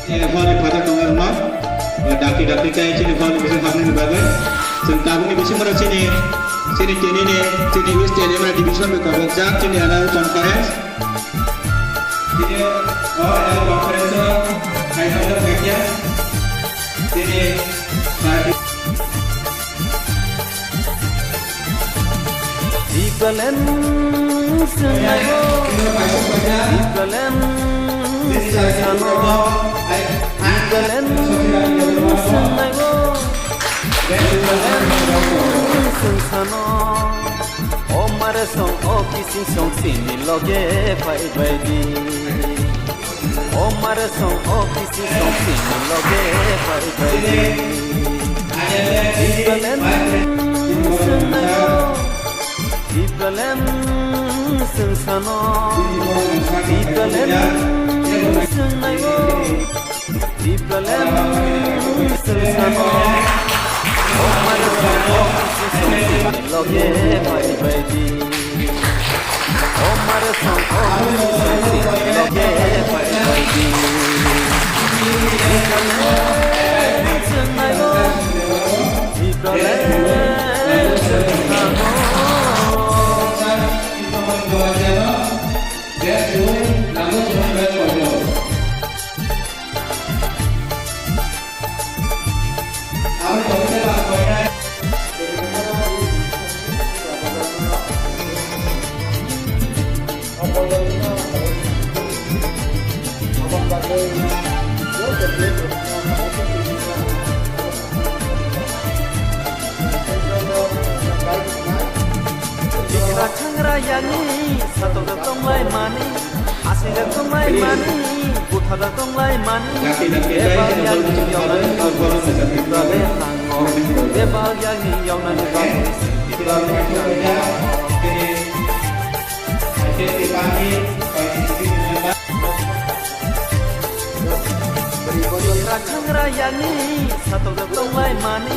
Hal pada tengah rumah, daki kaya cini hal bisa hamil bagai, sentang ini bisa merasa cini cini wis cini mana division berkabung jak cini ada conference, cini ada conference, saya ada bagian, cini di Balen senayo, di Balen sesano, di Balen senayo, di Balen sesano. Omar song okisi song sini loge pai baidi. Omar song okisi song sini loge pai baidi. Di Balen senayo. Di Balen sesano, di Balen senayo, di Balen sesano. Omar song okisi loge pai baidi. Omar song okisi loge pai baidi. Di Balen senayo, di Balen sesano. Rayani satu datang lai mani, hasil datang lai mani, putra datang lai mani. Debal yang nyonan bagus, kita lenango. Debal yang nyonan bagus, kita lenango. Rakang rayani satu datang lai mani,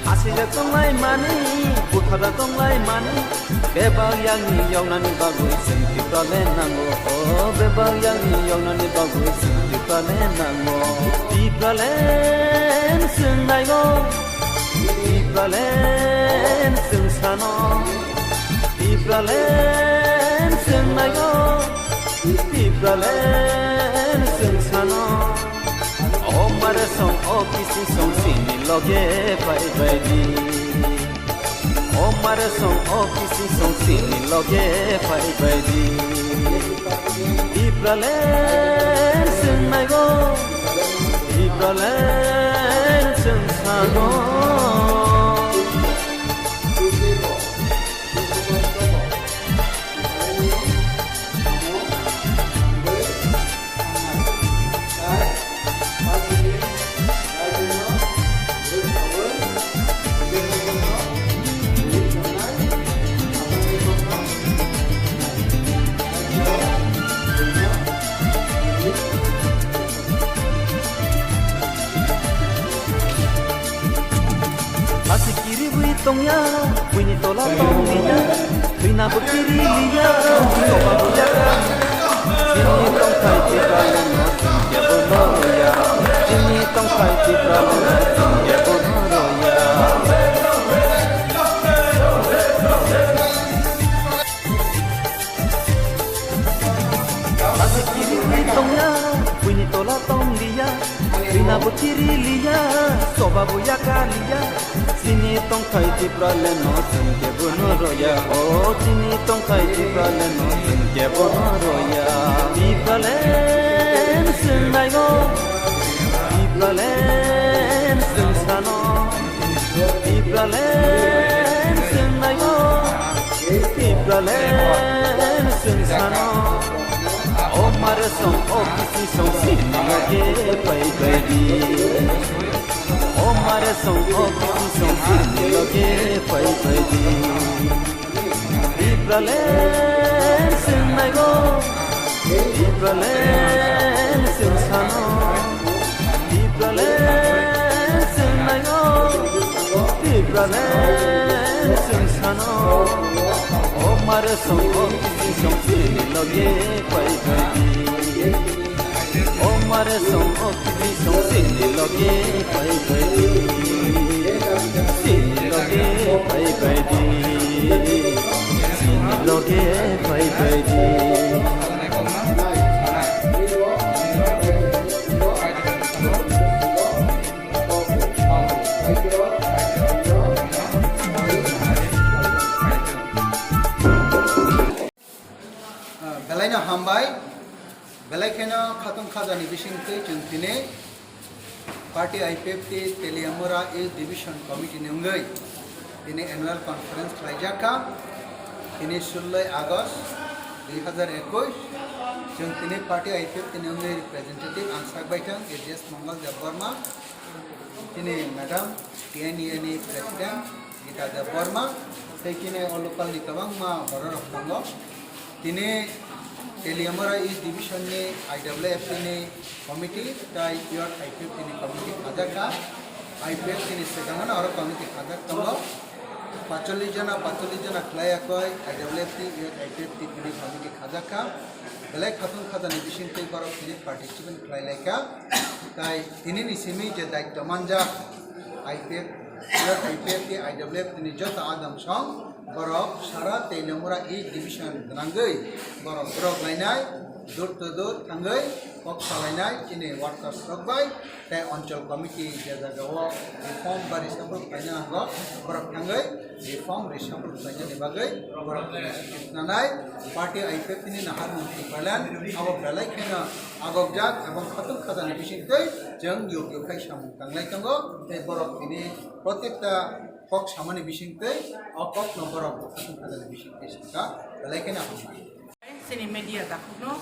hasil datang lai mani, putra datang lai mani. Bebal yang nyonan bagus, kita lenango. Oh, bebal yang nyonan bagus, kita lenango. Di Balen senayo, di Balen sesano, di Balen senayo, di Balen sesano. Omar song okisi song sini loge pai baidi. Omar song okisi song sini loge pai baidi. Di Balen senayo, di Balen sesano. Tongya, wini tola tongnya, wina bukiri liya, soba bujaka. Sini tong kai cipra leno, ya bonoya. Sini tong kai cipra leno, ya bonoya. Asik kiri wini tongya, wini tola tong liya, wina bukiri liya, soba bujaka liya. Sini tong kai cipra leno sengke bono roya. Oh, sini tong kai cipra leno sengke bono roya. Di Balen senayo, di Balen sesano, di Balen senayo, di Balen sesano. Omar song okisi song sini loge pai baidi. Omar song okisi song sini loge pai baidi. Di Balen senayo, di Balen sesano, di Balen senayo, di Balen sesano. Omar song okisi song sini loge pai baidi. Omar song okisi lage bhai bhai sini lage bhai bhai sini lage bhai bhai Belaina hambai, belaikena khatam khazani bisingte jentine party IPFT Teliamura A Division Committee nungai ini annual conference rajaka ini 16 August 2021 jentine party IPFT nungai representative Ansak Baitang AJS Mangal Dev-Burma ini Madam TNENE President Gita Dev-Burma tekine all local ni kabang ma borok tango ini Teliamura East Division ने IWF ने committee ताई pure IPF ने committee खाजा का IPF ने second और committee खाजा तंगो 45 जना क्लाय कोई IWF ने IPF ने कमिटी खाजा का बेले खातुन खाजा निदिशन ते करो फिर पार्टिसिपेंट क्लाय लेका ताई तिनी निसिमी जे दायित्व मानजा IPF के IWF ने जो आदम song borok sara Teliamura East Division nangai borok lainai dur to dur thangai kok salainai ini workers rokbai te oncol committee jagawo reform bari sabuk paina go borok thangai reform resabuk paina ni bagai borok nanai party IPF ini nahar mungkin balan abo belai kena agogjak ebong khatum khazani bisingtei jeng yogyo kai samung tanglai tango te borok ini protekta kok samani bisingtei kok nomor khatum khazani bisingtei saka belai kena hamai sini media dakno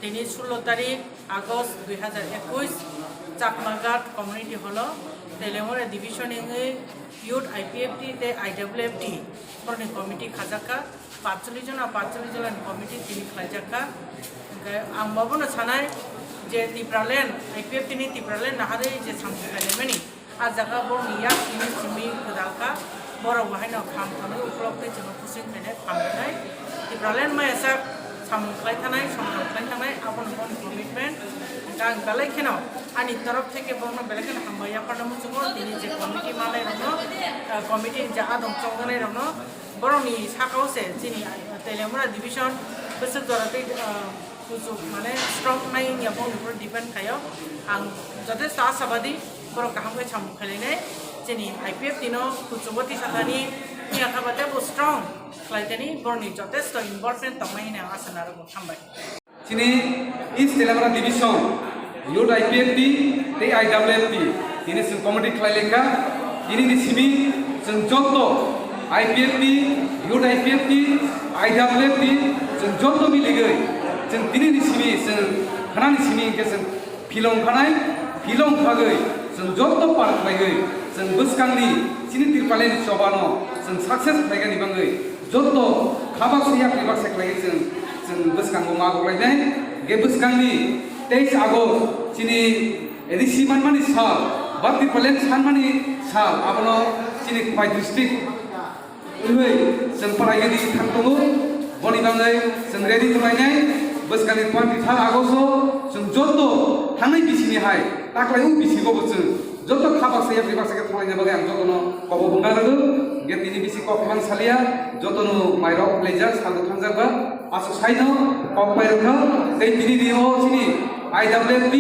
tini 16 তারিখ August 2021 Chakmaghat community হলো Teliamura division এ youth IPFT তে আইডব্লিউএফটি পরনি committee খাজাকা 45 জন committee তিনি খাজাকা আং বাবুনো সানাই যে টিপ্রালেন IPFT নি টিপ্রালেন নাহারে যে সামসু খাইলেমেনি আর জায়গা বড় নিয়া তিনি সিমি খদাকা বড় বাহাইনো খাম খানো উপলব্ধ জন্য কুসিন খাইনে খামনাই টিপ্রালেন মায়াসা সামুখলাই থানায় সংরক্ষণ থানায় আপন আপন কমিটমেন্ট গাং বেলাই খেনাও আনি তরফ থেকে বর্ণ বেলাকেন হামবাইয়া পাঠামো জন্য তিনি যে কমিটি মালাই রনো কমিটির যা আদম চৌগানাই রনো বরংনি সাকাওসে যিনি তেলেমুরা ডিভিশন বছর ধরাতে সুযোগ মানে স্ট্রং নাই এবং উপর ডিপেন্ড খায় আং যথেষ্ট আশাবাদী বড় কাহামকে সামুখাইনাই যিনি আইপিএফ দিন কুচবতী সাথানি নিয়াখাবাতে স্ট্রং খাইতেনি বরংনি যথেষ্ট important তমাইনে আসানার হামবাই Sini East Telamara Division, Youth IPFT, te IWFT, ini sing committee kelaileka, ini di sini sing joto IPFT, Youth IPFT, IWFT, sing joto miligai, sing ini di sini sing kanan di sini ke sing pilong kanai, pilong kagai, sing joto park lagai, sing buskang di sini tirpalen sobano, sing sukses lagai di bangai, joto kabak siap libak sek lagai sing buskang mago lainai, ge buskang ni 23 Agust sini edisi mani sal, bakti palen san mani sal, abono sini Pai district, ini semparai di tangtongu, boni bangai, sengredi tu lainai, buskang ni 23 Agust senjoto, hangai bisi ni hai, tak lain bisi go betul, joto kabak siap libak sek lainai bagai am joto no kobo bungal lagu, ge ini bisi kopan salia, joto no mairok pleasure saldo tangjaga. Asal saya kau bayarkan, dari ini dia sini IWFT,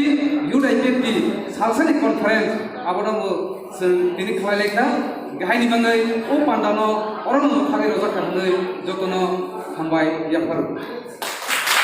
Youth IPFT, salah satu conference, apa nama ini kelai lekah, gaya ni bangai, pandano, orang orang kami rosak kami, jotono hambai yang baru.